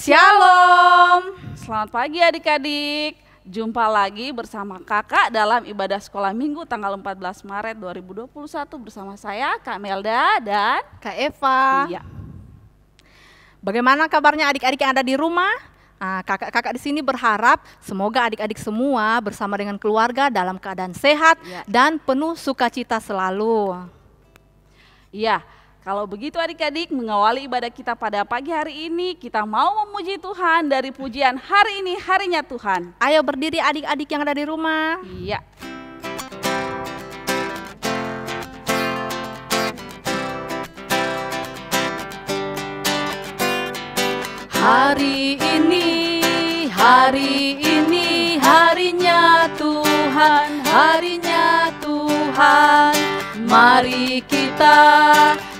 Shalom. Selamat pagi adik-adik. Jumpa lagi bersama kakak dalam ibadah sekolah minggu tanggal 14 Maret 2021 bersama saya Kak Melda dan Kak Eva. Iya. Bagaimana kabarnya adik-adik yang ada di rumah? Kakak-kakak di sini berharap semoga adik-adik semua bersama dengan keluarga dalam keadaan sehat dan penuh sukacita selalu. Iya. Kalau begitu adik-adik, mengawali ibadah kita pada pagi hari ini, kita mau memuji Tuhan dari pujian hari ini, harinya Tuhan. Ayo berdiri adik-adik yang ada di rumah. Iya. Hari ini harinya Tuhan, harinya Tuhan.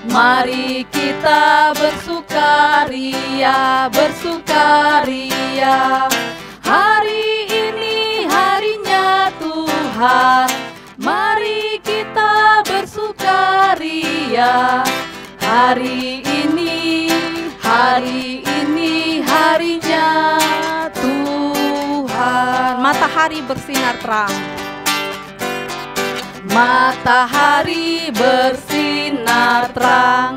Mari kita bersukaria, bersukaria. Hari ini harinya Tuhan, mari kita bersukaria. Hari ini harinya Tuhan. Matahari bersinar terang. Matahari bersinar terang,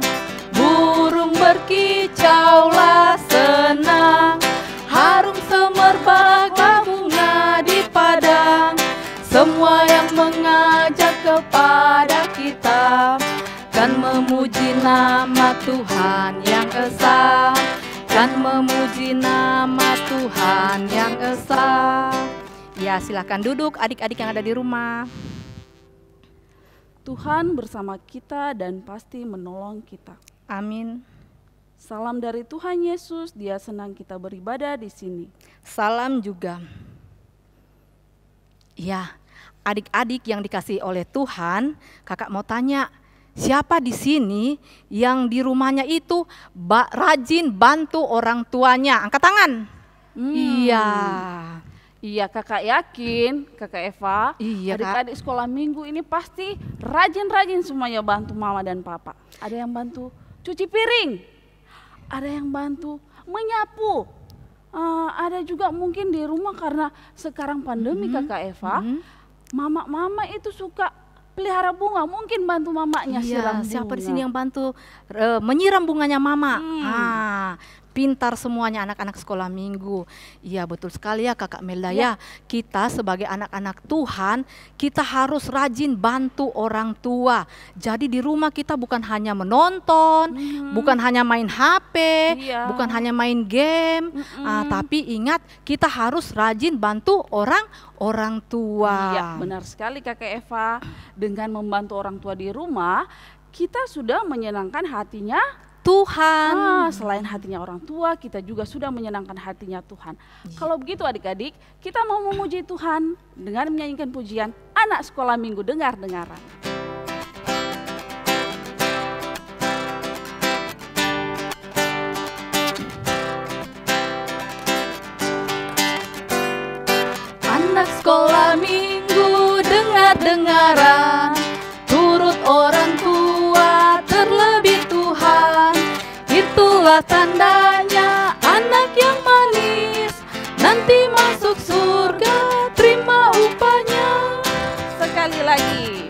burung berkicaulah senang, harum semerbak bunga di padang. Semua yang mengajak kepada kita kan memuji nama Tuhan yang esa, kan memuji nama Tuhan yang esa. Ya, silakan duduk adik-adik yang ada di rumah. Tuhan bersama kita dan pasti menolong kita. Amin. Salam dari Tuhan Yesus, Dia senang kita beribadah di sini. Salam juga. Ya, adik-adik yang dikasihi oleh Tuhan, kakak mau tanya, siapa di sini yang di rumahnya itu rajin bantu orang tuanya? Angkat tangan. Iya. Iya, kakak yakin, kakak Eva, adik-adik sekolah minggu ini pasti rajin-rajin semuanya bantu mama dan papa. Ada yang bantu cuci piring, ada yang bantu menyapu, ada juga mungkin di rumah karena sekarang pandemi kakak Eva, mama-mama itu suka pelihara bunga, mungkin bantu mamanya siram bunga. Siapa di sini yang bantu menyiram bunganya mama? Pintar semuanya anak-anak sekolah minggu. Iya, betul sekali ya kakak Melda ya. Kita sebagai anak-anak Tuhan, kita harus rajin bantu orang tua. Jadi di rumah kita bukan hanya menonton, bukan hanya main HP, bukan hanya main game, tapi ingat kita harus rajin bantu orang tua. Iya, benar sekali kakak Eva. Dengan membantu orang tua di rumah, kita sudah menyenangkan hatinya Tuhan. Selain hatinya orang tua, kita juga sudah menyenangkan hatinya Tuhan. Kalau begitu adik-adik, kita mau memuji Tuhan dengan menyanyikan pujian Anak Sekolah Minggu Dengar-dengaran. Anak sekolah minggu dengar-dengaran, turut orang tua terlebih Tuhan. Itulah tandanya anak yang manis, nanti masuk surga terima upahnya. Sekali lagi.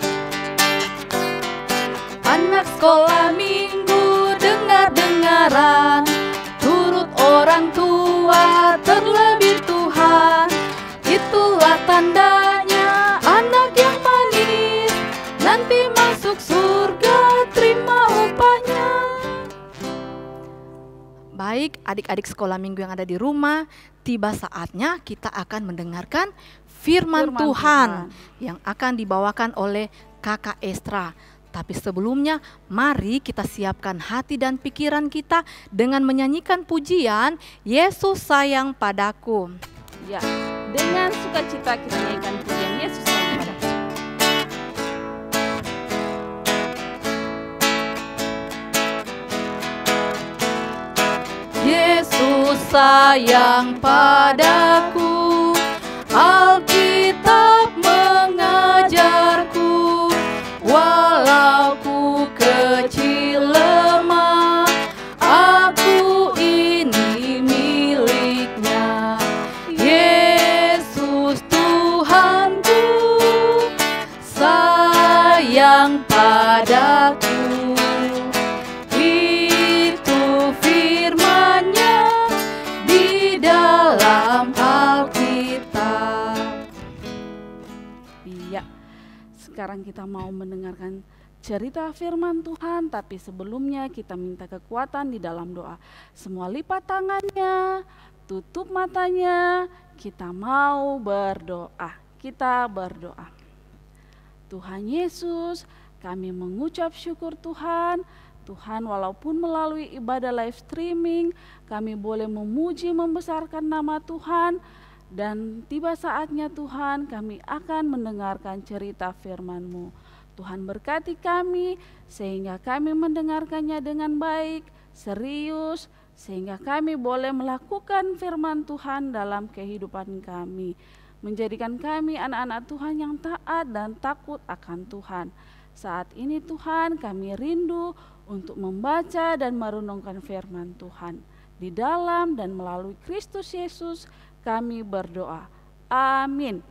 Anak sekolah minggu dengar-dengaran, turut orang tua terlebih Tuhan. Itulah tandanya anak yang manis, nanti masuk surga terima upahnya. Baik adik-adik sekolah minggu yang ada di rumah, tiba saatnya kita akan mendengarkan firman Tuhan yang akan dibawakan oleh kakak Estra. Tapi sebelumnya mari kita siapkan hati dan pikiran kita dengan menyanyikan pujian Yesus sayang padaku. Ya, dengan sukacita kita nyanyikan pujian Yesus sayang padaku. Yesus sayang padaku, Alkitab mengajarku, walau ku kecil lemah, aku ini sekarang kita mau mendengarkan cerita firman Tuhan, tapi sebelumnya kita minta kekuatan di dalam doa. Semua lipat tangannya, tutup matanya, kita mau berdoa. Kita berdoa. Tuhan Yesus, kami mengucap syukur Tuhan. Tuhan, walaupun melalui ibadah live streaming, kami boleh memuji membesarkan nama Tuhan. Dan tiba saatnya Tuhan, kami akan mendengarkan cerita firman-Mu. Tuhan berkati kami, sehingga kami mendengarkannya dengan baik, serius, sehingga kami boleh melakukan firman Tuhan dalam kehidupan kami. Menjadikan kami anak-anak Tuhan yang taat dan takut akan Tuhan. Saat ini Tuhan, kami rindu untuk membaca dan merenungkan firman Tuhan. Di dalam dan melalui Kristus Yesus kami berdoa. Amin.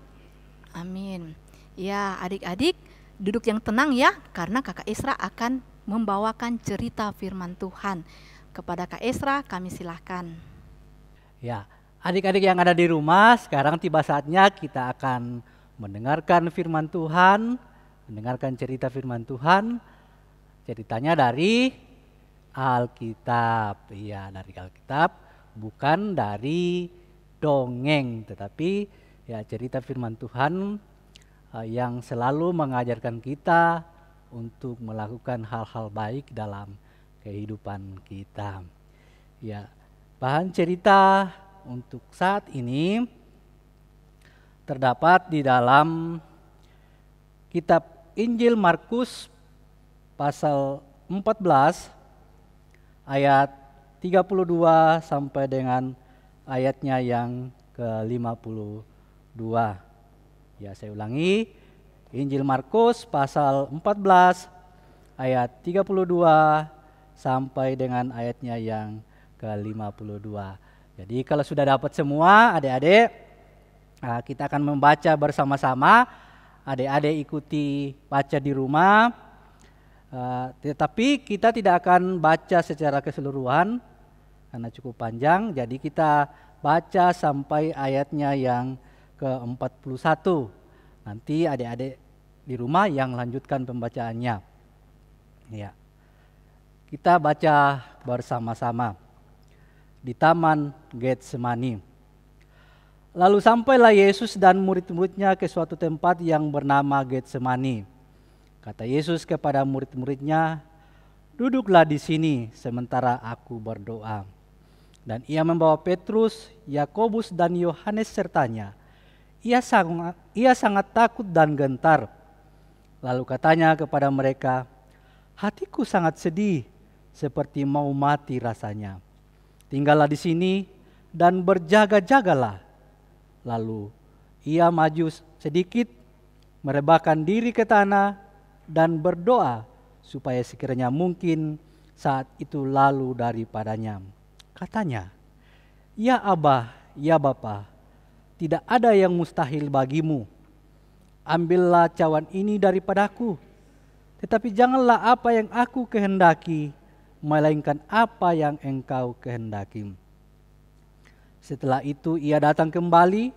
Amin. Ya, adik-adik duduk yang tenang ya, karena Kakak Esra akan membawakan cerita firman Tuhan. Kepada Kak Esra kami silahkan. Ya, adik-adik yang ada di rumah, sekarang tiba saatnya kita akan mendengarkan firman Tuhan, mendengarkan cerita firman Tuhan. Ceritanya dari Alkitab. Iya, dari Alkitab, bukan dari dongeng, tetapi ya cerita firman Tuhan yang selalu mengajarkan kita untuk melakukan hal-hal baik dalam kehidupan kita. Ya, bahan cerita untuk saat ini terdapat di dalam kitab Injil Markus pasal 14 ayat 32 sampai dengan ayatnya yang ke-52. Ya, saya ulangi. Injil Markus pasal 14 ayat 32 sampai dengan ayatnya yang ke-52. Jadi kalau sudah dapat semua adik-adik, kita akan membaca bersama-sama. Adik-adik ikuti baca di rumah. Tetapi kita tidak akan baca secara keseluruhan karena cukup panjang, jadi kita baca sampai ayatnya yang ke-41. Nanti adik-adik di rumah yang lanjutkan pembacaannya. Ya. Kita baca bersama-sama. Di Taman Getsemani. Lalu sampailah Yesus dan murid-muridnya ke suatu tempat yang bernama Getsemani. Kata Yesus kepada murid-muridnya, "Duduklah di sini sementara aku berdoa." Dan ia membawa Petrus, Yakobus dan Yohanes sertanya. Ia sangat takut dan gentar. Lalu katanya kepada mereka, "Hatiku sangat sedih, seperti mau mati rasanya. Tinggallah di sini dan berjaga-jagalah." Lalu ia maju sedikit, merebahkan diri ke tanah dan berdoa supaya sekiranya mungkin saat itu lalu daripadanya. Katanya, "Ya Abah, ya Bapa, tidak ada yang mustahil bagimu. Ambillah cawan ini daripadaku, tetapi janganlah apa yang aku kehendaki, melainkan apa yang engkau kehendaki." Setelah itu ia datang kembali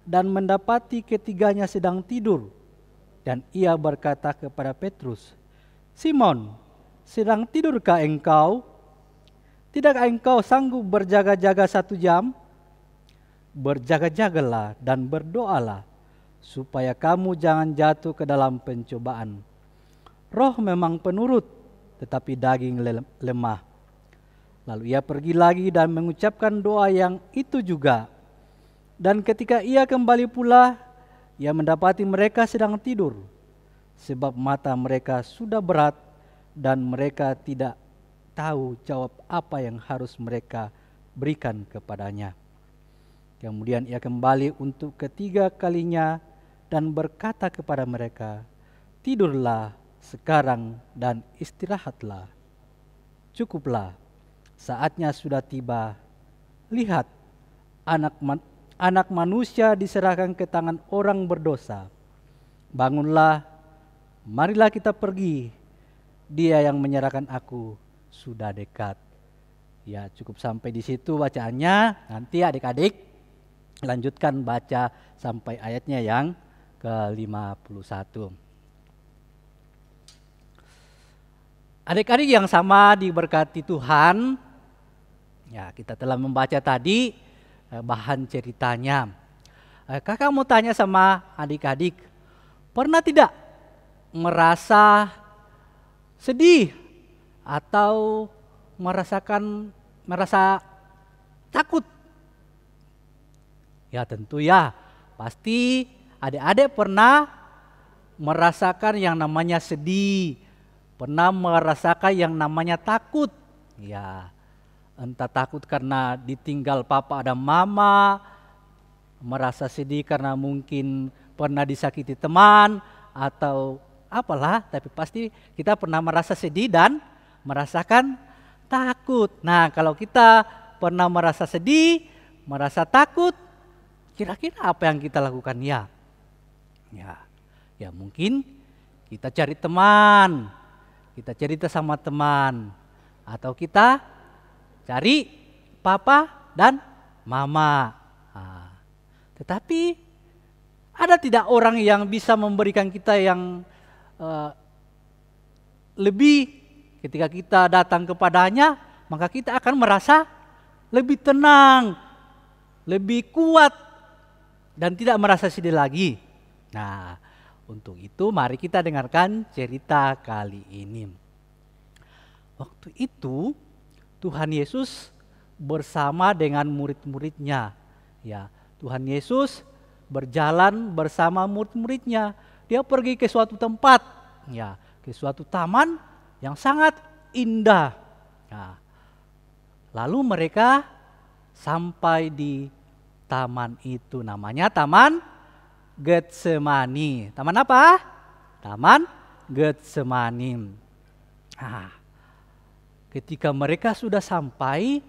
dan mendapati ketiganya sedang tidur. Dan ia berkata kepada Petrus, "Simon, sedang tidurkah engkau? Tidakkah engkau sanggup berjaga-jaga 1 jam? Berjaga-jagalah dan berdoalah, supaya kamu jangan jatuh ke dalam pencobaan. Roh memang penurut, tetapi daging lemah." Lalu ia pergi lagi dan mengucapkan doa yang itu juga. Dan ketika ia kembali pula, ia mendapati mereka sedang tidur, sebab mata mereka sudah berat dan mereka tidak tahu jawab apa yang harus mereka berikan kepadanya. Kemudian ia kembali untuk ketiga kalinya dan berkata kepada mereka, "Tidurlah sekarang dan istirahatlah. Cukuplah, saatnya sudah tiba. Lihat, anak manusia diserahkan ke tangan orang berdosa. Bangunlah, marilah kita pergi. Dia yang menyerahkan aku sudah dekat." Ya, cukup sampai di situ bacaannya. Nanti adik-adik lanjutkan baca sampai ayatnya yang ke-51. Adik-adik yang sama diberkati Tuhan, ya kita telah membaca tadi bahan ceritanya. Kakak mau tanya sama adik-adik, pernah tidak merasa sedih atau merasa takut? Ya tentu ya, pasti adik-adik pernah merasakan yang namanya sedih, pernah merasakan yang namanya takut. Ya, entah takut karena ditinggal papa dan mama, merasa sedih karena mungkin pernah disakiti teman atau apalah, tapi pasti kita pernah merasa sedih dan merasakan takut. Nah, kalau kita pernah merasa sedih, merasa takut, kira-kira apa yang kita lakukan ya? Ya mungkin kita cari teman, kita cerita sama teman, atau kita cari papa dan mama. Nah, tetapi ada tidak orang yang bisa memberikan kita yang lebih ketika kita datang kepadanya, maka kita akan merasa lebih tenang, lebih kuat, dan tidak merasa sedih lagi. Nah, untuk itu mari kita dengarkan cerita kali ini. Waktu itu Tuhan Yesus bersama dengan murid-muridnya. Ya, Tuhan Yesus berjalan bersama murid-muridnya. Dia pergi ke suatu tempat, ya, ke suatu taman yang sangat indah. Nah, lalu mereka sampai di taman itu, namanya Taman Getsemani. Taman apa? Taman Getsemani. Nah, ketika mereka sudah sampai,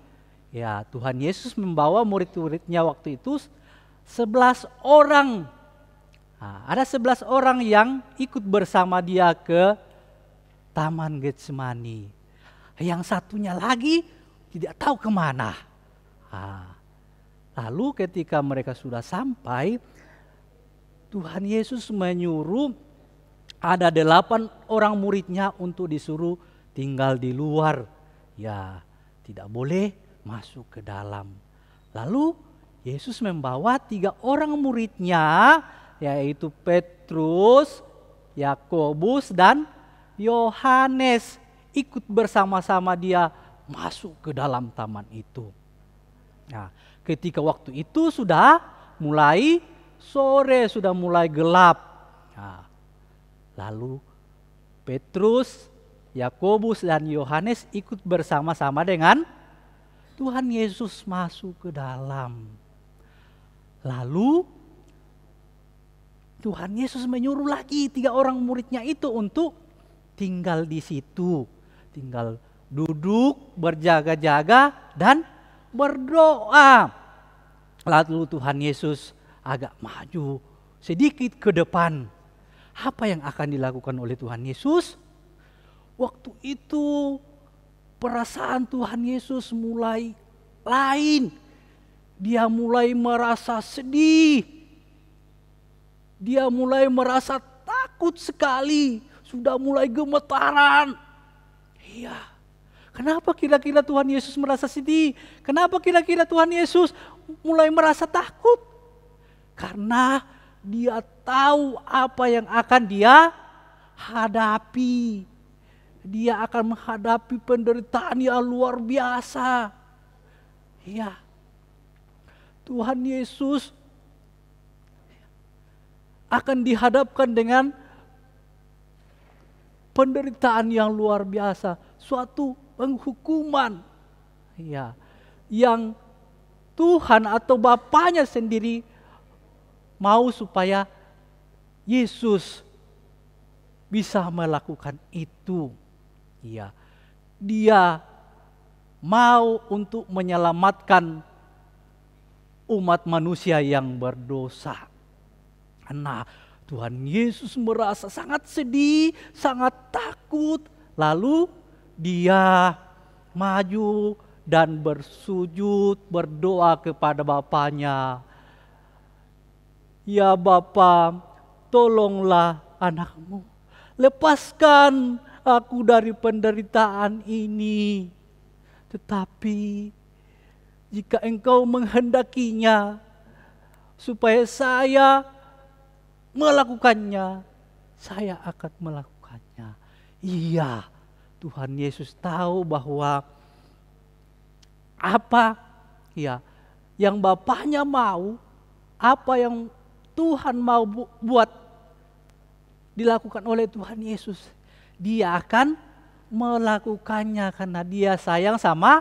ya Tuhan Yesus membawa murid-muridnya waktu itu 11 orang. Nah, ada 11 orang yang ikut bersama dia ke Taman Getsemani. Yang satunya lagi tidak tahu kemana. Nah, lalu ketika mereka sudah sampai, Tuhan Yesus menyuruh ada 8 orang muridnya untuk disuruh tinggal di luar. Ya, tidak boleh masuk ke dalam. Lalu Yesus membawa 3 orang muridnya, yaitu Petrus, Yakobus, dan Yohanes, ikut bersama-sama dia masuk ke dalam taman itu. Nah, ketika waktu itu sudah mulai sore, sudah mulai gelap. Nah, lalu Petrus, Yakobus, dan Yohanes ikut bersama-sama dengan Tuhan Yesus masuk ke dalam. Lalu Tuhan Yesus menyuruh lagi 3 orang muridnya itu untuk tinggal di situ. Tinggal duduk, berjaga-jaga, dan berdoa. Lalu Tuhan Yesus agak maju sedikit ke depan. Apa yang akan dilakukan oleh Tuhan Yesus? Waktu itu perasaan Tuhan Yesus mulai lain. Dia mulai merasa sedih. Dia mulai merasa takut sekali. Sudah mulai gemetaran. Iya. Kenapa kira-kira Tuhan Yesus merasa sedih? Kenapa kira-kira Tuhan Yesus mulai merasa takut? Karena dia tahu apa yang akan dia hadapi. Dia akan menghadapi penderitaan yang luar biasa. Iya. Tuhan Yesus akan dihadapkan dengan penderitaan yang luar biasa, suatu penghukuman, ya, yang Tuhan atau Bapaknya sendiri mau supaya Yesus bisa melakukan itu. Ya, dia mau untuk menyelamatkan umat manusia yang berdosa. Nah, Tuhan Yesus merasa sangat sedih, sangat takut. Lalu dia maju dan bersujud, berdoa kepada Bapaknya. Ya Bapa, tolonglah anakmu. Lepaskan aku dari penderitaan ini. Tetapi jika Engkau menghendakinya supaya saya melakukannya, saya akan melakukannya. Iya, Tuhan Yesus tahu bahwa apa yang Bapaknya mau, apa yang Tuhan mau buat dilakukan oleh Tuhan Yesus, Dia akan melakukannya karena Dia sayang sama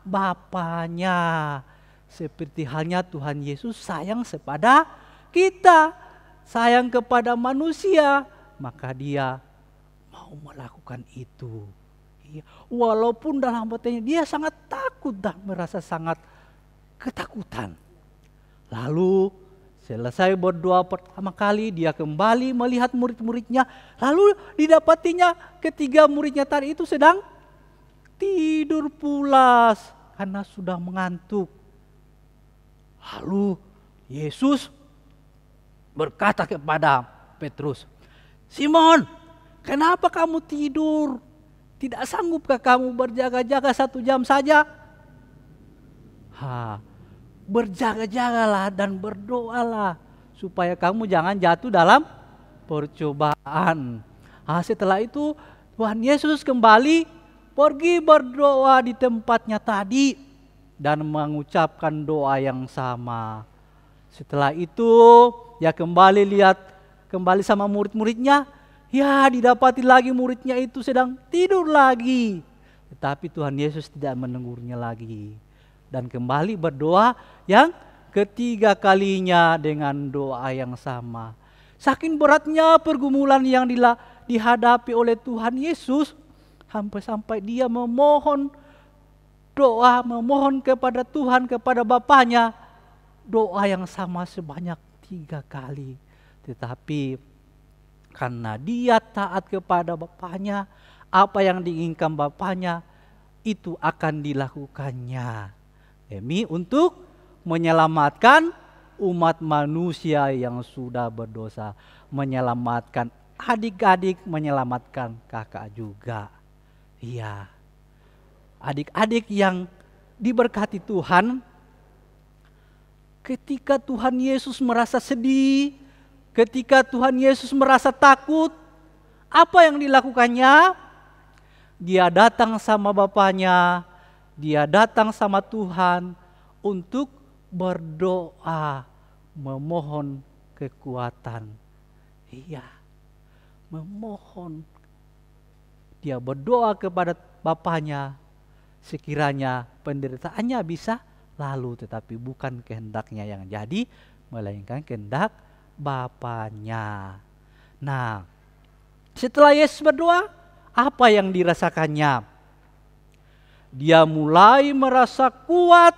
Bapaknya. Seperti halnya Tuhan Yesus sayang kepada kita, sayang kepada manusia, maka Dia mau melakukan itu. Walaupun dalam hatinya dia sangat takut dan merasa sangat ketakutan. Lalu selesai berdoa pertama kali, dia kembali melihat murid-muridnya. Lalu didapatinya ketiga muridnya tadi itu sedang tidur pulas karena sudah mengantuk. Lalu Yesus berkata kepada Petrus, "Simon, kenapa kamu tidur? Tidak sanggupkah kamu berjaga-jaga 1 jam saja?" Berjaga-jagalah dan berdoalah supaya kamu jangan jatuh dalam percobaan. Setelah itu Tuhan Yesus kembali pergi berdoa di tempatnya tadi dan mengucapkan doa yang sama. Setelah itu ya kembali sama murid-muridnya. Ya, didapati lagi muridnya itu sedang tidur lagi. Tetapi Tuhan Yesus tidak menegurnya lagi. Dan kembali berdoa yang ketiga kalinya dengan doa yang sama. Saking beratnya pergumulan yang dihadapi oleh Tuhan Yesus, sampai dia memohon kepada Tuhan, kepada Bapaknya, doa yang sama sebanyak 3 kali. Tetapi karena dia taat kepada Bapaknya, apa yang diinginkan Bapaknya itu akan dilakukannya. Demi untuk menyelamatkan umat manusia yang sudah berdosa, menyelamatkan adik-adik, menyelamatkan kakak juga. Iya, adik-adik yang diberkati Tuhan, ketika Tuhan Yesus merasa sedih, ketika Tuhan Yesus merasa takut, apa yang dilakukannya? Dia datang sama Bapaknya, dia datang sama Tuhan untuk berdoa, memohon kekuatan. Iya, memohon. Dia berdoa kepada Bapaknya, sekiranya penderitaannya bisa lalu, tetapi bukan kehendaknya yang jadi, melainkan kehendak Bapaknya. Nah, setelah Yesus berdoa, apa yang dirasakannya? Dia mulai merasa kuat,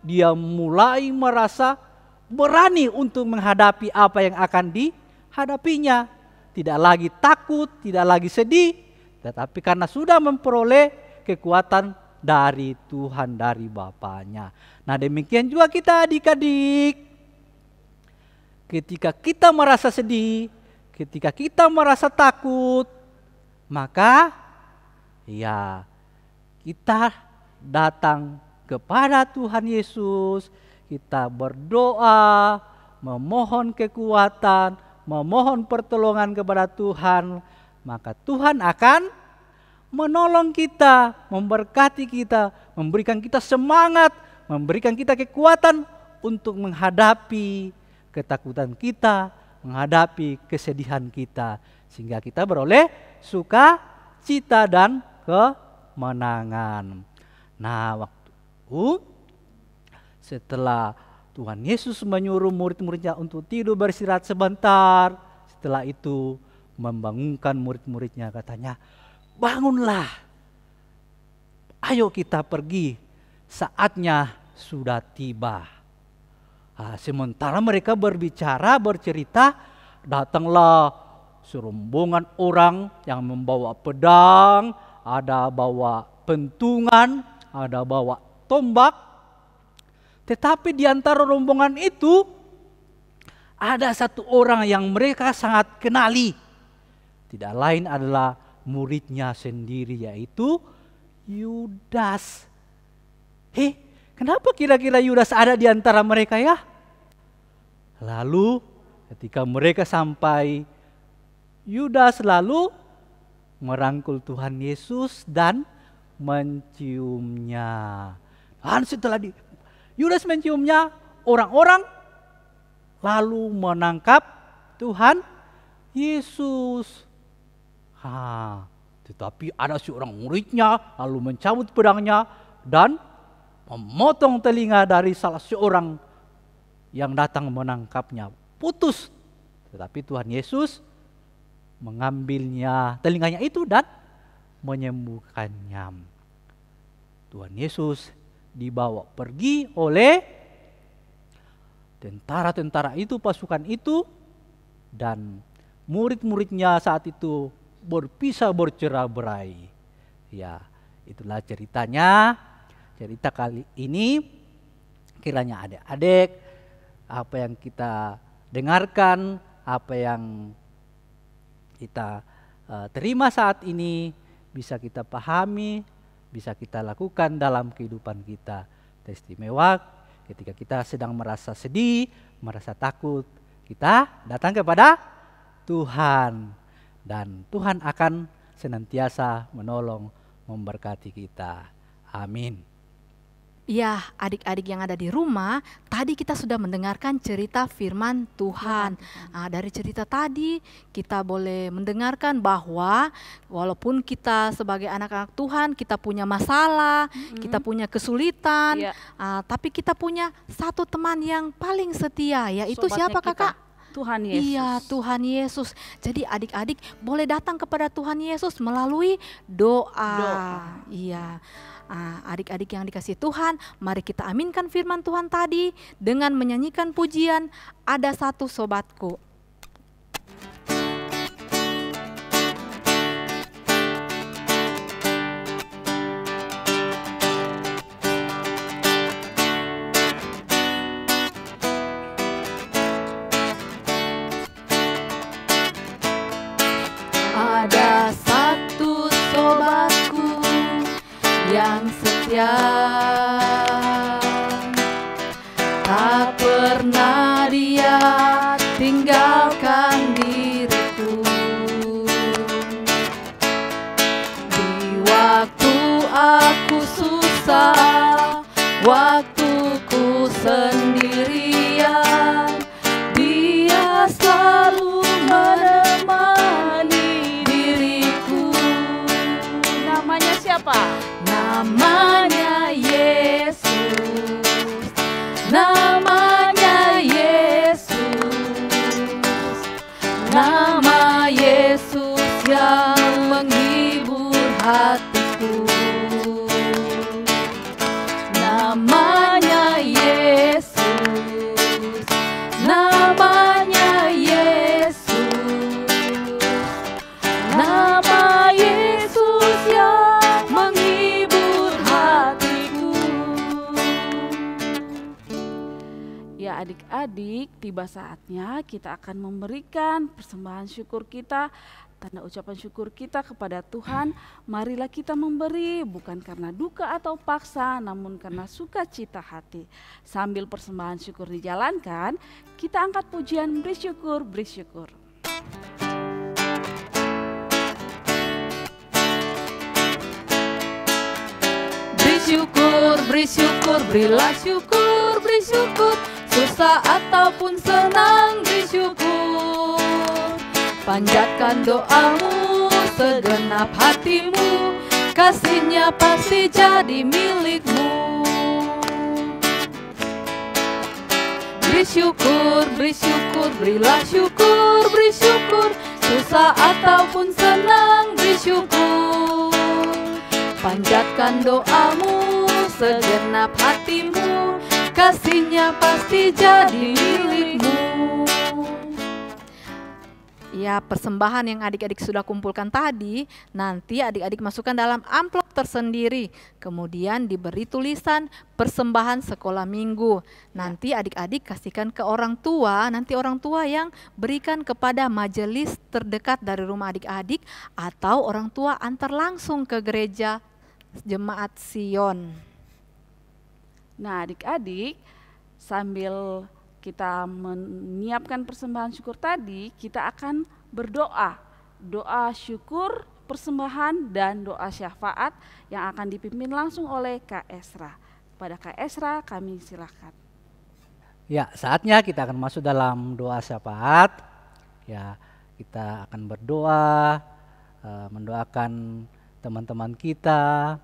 dia mulai merasa berani untuk menghadapi apa yang akan dihadapinya. Tidak lagi takut, tidak lagi sedih, tetapi karena sudah memperoleh kekuatan dari Tuhan, dari Bapaknya. Nah, demikian juga kita adik-adik. Ketika kita merasa sedih, ketika kita merasa takut, maka ya kita datang kepada Tuhan Yesus, kita berdoa, memohon kekuatan, memohon pertolongan kepada Tuhan, maka Tuhan akan menolong kita, memberkati kita, memberikan kita semangat, memberikan kita kekuatan untuk menghadapi ketakutan kita, menghadapi kesedihan kita, sehingga kita beroleh sukacita dan kemenangan. Nah, waktu setelah Tuhan Yesus menyuruh murid-muridnya untuk tidur beristirahat sebentar, setelah itu membangunkan murid-muridnya, katanya, "Bangunlah, ayo kita pergi, saatnya sudah tiba." Sementara mereka bercerita, datanglah serombongan orang yang membawa pedang, ada bawa pentungan, ada bawa tombak. Tetapi di antara rombongan itu ada satu orang yang mereka sangat kenali. Tidak lain adalah muridnya sendiri, yaitu Yudas. Kenapa kira-kira Yudas ada di antara mereka ya? Lalu ketika mereka sampai, Yudas lalu merangkul Tuhan Yesus dan menciumnya. Dan setelah Yudas menciumnya, orang-orang lalu menangkap Tuhan Yesus. Tetapi ada seorang muridnya lalu mencabut pedangnya dan memotong telinga dari salah seorang yang datang menangkapnya. Putus. Tetapi Tuhan Yesus mengambilnya telinganya itu dan menyembuhkannya. Tuhan Yesus dibawa pergi oleh tentara-tentara itu, pasukan itu, dan murid-muridnya saat itu berpisah bercerai-berai. Ya, itulah ceritanya. Cerita kali ini kiranya adik-adik, apa yang kita dengarkan, apa yang kita terima saat ini bisa kita pahami, bisa kita lakukan dalam kehidupan kita. Istimewa ketika kita sedang merasa sedih, merasa takut, kita datang kepada Tuhan, dan Tuhan akan senantiasa menolong, memberkati kita. Amin. Ya, adik-adik yang ada di rumah, tadi kita sudah mendengarkan cerita firman Tuhan. Dari cerita tadi kita boleh mendengarkan bahwa walaupun kita sebagai anak-anak Tuhan, kita punya masalah, kita punya kesulitan, tapi kita punya satu teman yang paling setia, yaitu siapa Kakak? Tuhan Yesus. Iya, Tuhan Yesus. Jadi adik-adik boleh datang kepada Tuhan Yesus melalui doa. Iya. Adik-adik yang dikasihi Tuhan, mari kita aminkan firman Tuhan tadi dengan menyanyikan pujian Ada Satu Sobatku. Ada satu sobatku yang setia, tak pernah dia tinggalkan diriku. Di waktu aku susah, waktuku sendirian, dia selalu menemani diriku. Namanya siapa? Namanya Yesus, namanya Yesus, nama Yesus yang menghibur hatiku. Namanya Yesus, namanya Yesus, nama Yesus yang menghibur hatiku. Ya adik-adik, tiba saatnya kita akan memberikan persembahan syukur kita, tanda ucapan syukur kita kepada Tuhan. Marilah kita memberi bukan karena duka atau paksa, namun karena sukacita hati. Sambil persembahan syukur dijalankan, kita angkat pujian beri syukur, beri syukur. Beri syukur, beri syukur, berilah syukur, beri syukur. Susah ataupun senang, beri syukur. Panjatkan doamu, segenap hatimu, kasihnya pasti jadi milikmu. Beri syukur, berilah syukur, beri syukur. Susah ataupun senang, beri syukur. Panjatkan doamu, segenap hatimu, kasihnya pasti jadi milikmu. Ya, persembahan yang adik-adik sudah kumpulkan tadi, nanti adik-adik masukkan dalam amplop tersendiri. Kemudian diberi tulisan persembahan sekolah minggu. Nanti adik-adik kasihkan ke orang tua, nanti orang tua yang berikan kepada majelis terdekat dari rumah adik-adik, atau orang tua antar langsung ke gereja Jemaat Sion. Nah, adik-adik, sambil kita menyiapkan persembahan syukur tadi, kita akan berdoa. Doa syukur, persembahan, dan doa syafaat yang akan dipimpin langsung oleh Kak Esra. Pada Kak Esra kami silakan. Ya, saatnya kita akan masuk dalam doa syafaat. Ya, kita akan berdoa, mendoakan teman-teman kita,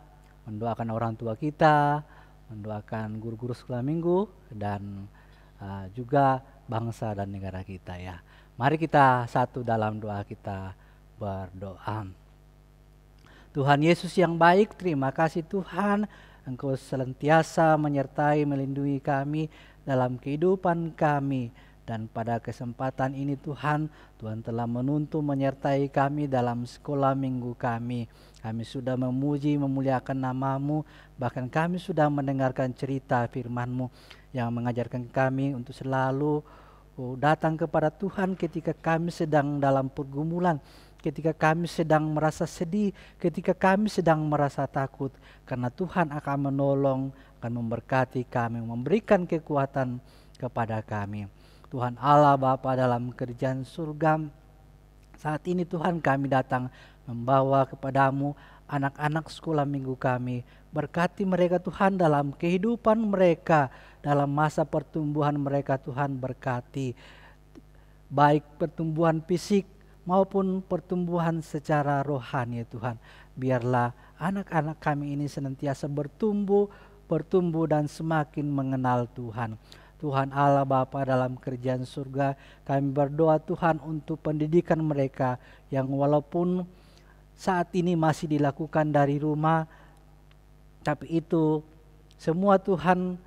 mendoakan orang tua kita, mendoakan guru-guru sekolah minggu, dan juga bangsa dan negara kita ya. Mari kita satu dalam doa kita berdoa. Tuhan Yesus yang baik, terima kasih Tuhan, Engkau senantiasa menyertai melindungi kami dalam kehidupan kami. Dan pada kesempatan ini Tuhan telah menuntun menyertai kami dalam sekolah minggu kami. Kami sudah memuji, memuliakan nama-Mu, bahkan kami sudah mendengarkan cerita firman-Mu yang mengajarkan kami untuk selalu datang kepada Tuhan ketika kami sedang dalam pergumulan, ketika kami sedang merasa sedih, ketika kami sedang merasa takut. Karena Tuhan akan menolong, akan memberkati kami, memberikan kekuatan kepada kami. Tuhan Allah Bapa dalam kerjaan surga, saat ini Tuhan kami datang membawa kepadamu anak-anak sekolah minggu kami. Berkati mereka Tuhan dalam kehidupan mereka, dalam masa pertumbuhan mereka Tuhan berkati. Baik pertumbuhan fisik maupun pertumbuhan secara rohani Tuhan. Biarlah anak-anak kami ini senantiasa bertumbuh dan semakin mengenal Tuhan. Tuhan Allah Bapa dalam kerjaan surga, kami berdoa Tuhan untuk pendidikan mereka yang walaupun saat ini masih dilakukan dari rumah, tapi itu semua Tuhan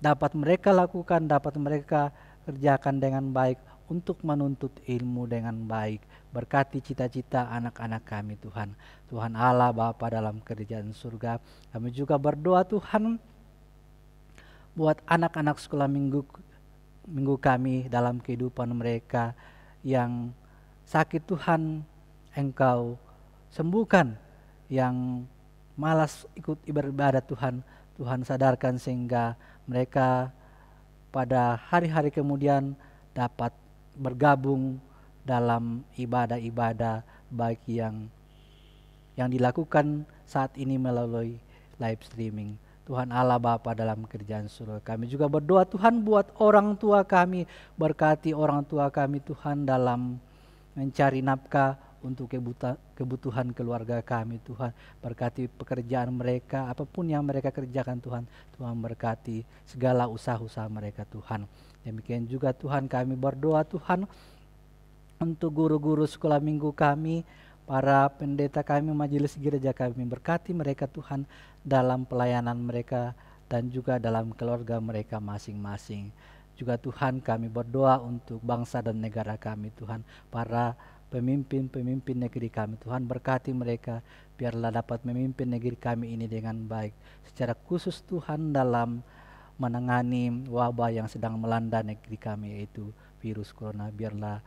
dapat mereka lakukan, dapat mereka kerjakan dengan baik untuk menuntut ilmu dengan baik. Berkati cita-cita anak-anak kami Tuhan. Tuhan Allah Bapa dalam kerjaan surga, kami juga berdoa Tuhan buat anak-anak sekolah minggu kami dalam kehidupan mereka yang sakit Tuhan, Engkau sembuhkan. Yang malas ikut ibadah Tuhan, Tuhan sadarkan sehingga mereka pada hari-hari kemudian dapat bergabung dalam ibadah-ibadah baik yang dilakukan saat ini melalui live streaming. Tuhan Allah Bapa dalam kerjaan surga, kami juga berdoa Tuhan buat orang tua kami. Berkati orang tua kami Tuhan dalam mencari nafkah untuk kebutuhan keluarga kami Tuhan. Berkati pekerjaan mereka, apapun yang mereka kerjakan Tuhan. Tuhan berkati segala usaha-usaha mereka Tuhan. Demikian juga Tuhan kami berdoa Tuhan untuk guru-guru sekolah minggu kami, para pendeta kami, majelis gereja kami. Berkati mereka Tuhan dalam pelayanan mereka dan juga dalam keluarga mereka masing-masing. Juga Tuhan kami berdoa untuk bangsa dan negara kami Tuhan, para pemimpin-pemimpin negeri kami Tuhan. Berkati mereka biarlah dapat memimpin negeri kami ini dengan baik. Secara khusus Tuhan dalam menangani wabah yang sedang melanda negeri kami, yaitu virus corona. Biarlah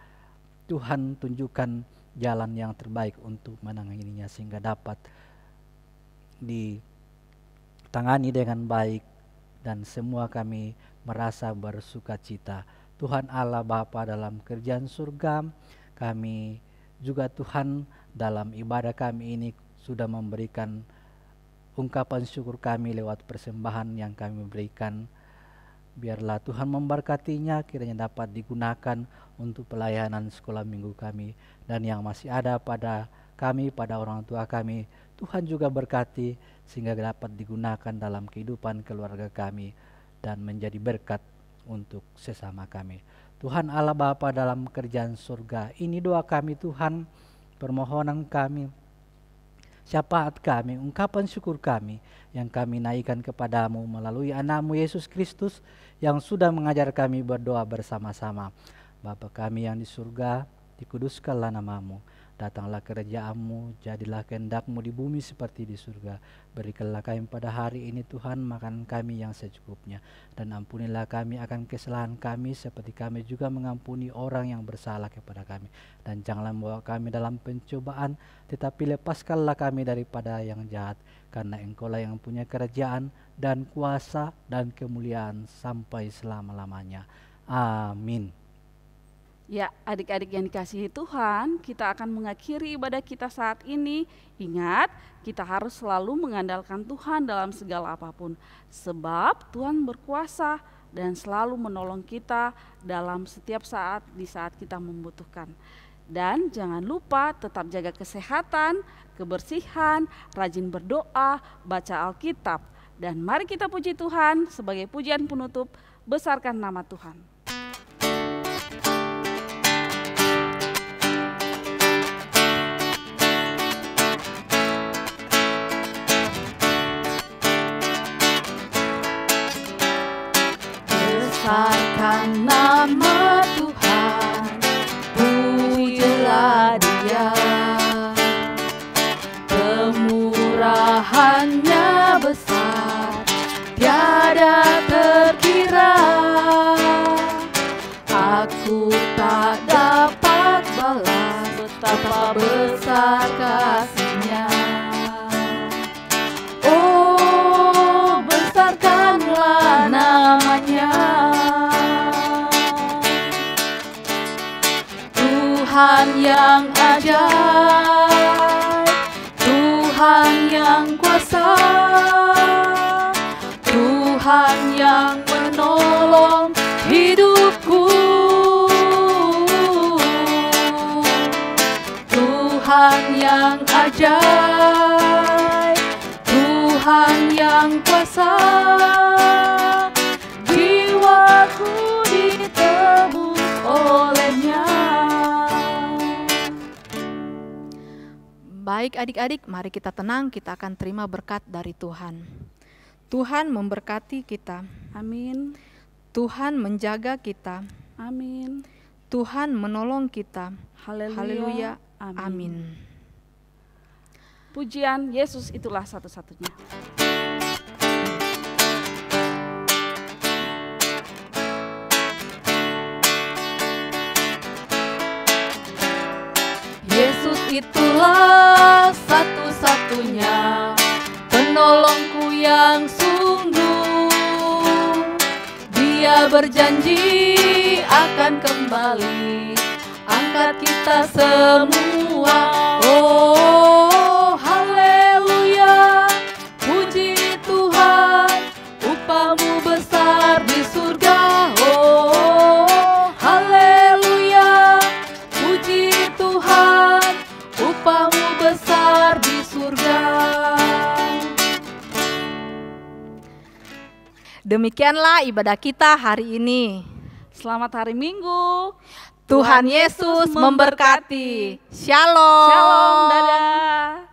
Tuhan tunjukkan jalan yang terbaik untuk menanganinya sehingga dapat ditangani dengan baik dan semua kami merasa bersuka cita. Tuhan Allah Bapa dalam kerjaan surga, kami juga Tuhan dalam ibadah kami ini sudah memberikan ungkapan syukur kami lewat persembahan yang kami berikan. Biarlah Tuhan memberkatinya, kiranya dapat digunakan untuk pelayanan sekolah minggu kami. Dan yang masih ada pada kami, pada orang tua kami, Tuhan juga berkati sehingga dapat digunakan dalam kehidupan keluarga kami dan menjadi berkat untuk sesama kami. Tuhan Allah Bapa dalam kerjaan surga, ini doa kami Tuhan, permohonan kami, syafaat kami, ungkapan syukur kami yang kami naikkan kepadamu melalui anak-Mu Yesus Kristus yang sudah mengajar kami berdoa bersama-sama. Bapa kami yang di surga, dikuduskanlah nama-Mu, Datanglah kerajaan-Mu, jadilah kehendak-Mu di bumi seperti di surga. Berikanlah kami pada hari ini Tuhan makanan kami yang secukupnya. Dan ampunilah kami akan kesalahan kami seperti kami juga mengampuni orang yang bersalah kepada kami. Dan janganlah membawa kami dalam pencobaan, tetapi lepaskanlah kami daripada yang jahat. Karena Engkau-Lah yang punya kerajaan dan kuasa dan kemuliaan sampai selama-lamanya. Amin. Ya, adik-adik yang dikasihi Tuhan, kita akan mengakhiri ibadah kita saat ini. Ingat, kita harus selalu mengandalkan Tuhan dalam segala apapun. Sebab Tuhan berkuasa dan selalu menolong kita dalam setiap saat di saat kita membutuhkan. Dan jangan lupa tetap jaga kesehatan, kebersihan, rajin berdoa, baca Alkitab. Dan mari kita puji Tuhan sebagai pujian penutup, besarkan nama Tuhan. Besarkan nama Tuhan, pujilah Dia. Kemurahannya besar, tiada terkira. Aku tak dapat balas betapa besar kasih-Nya. Oh, besarkanlah nama-Nya. Tuhan yang ajaib, Tuhan yang kuasa, Tuhan yang menolong hidupku, Tuhan yang ajaib, Tuhan yang kuasa, jiwaku ditebus oleh-Nya. Baik adik-adik, mari kita tenang, kita akan terima berkat dari Tuhan. Tuhan memberkati kita. Amin. Tuhan menjaga kita. Amin. Tuhan menolong kita. Haleluya. Haleluya. Amin. Amin. Pujian Yesus itulah satu-satunya. Yesus itulah satu-satunya penolongku yang sungguh. Dia berjanji akan kembali angkat kita semua. Oh, haleluya, puji Tuhan, upahmu besar di surga. Oh, haleluya, puji Tuhan, upahmu besar di surga. Demikianlah ibadah kita hari ini. Selamat hari Minggu. Tuhan Yesus memberkati. Shalom. Shalom, dadah.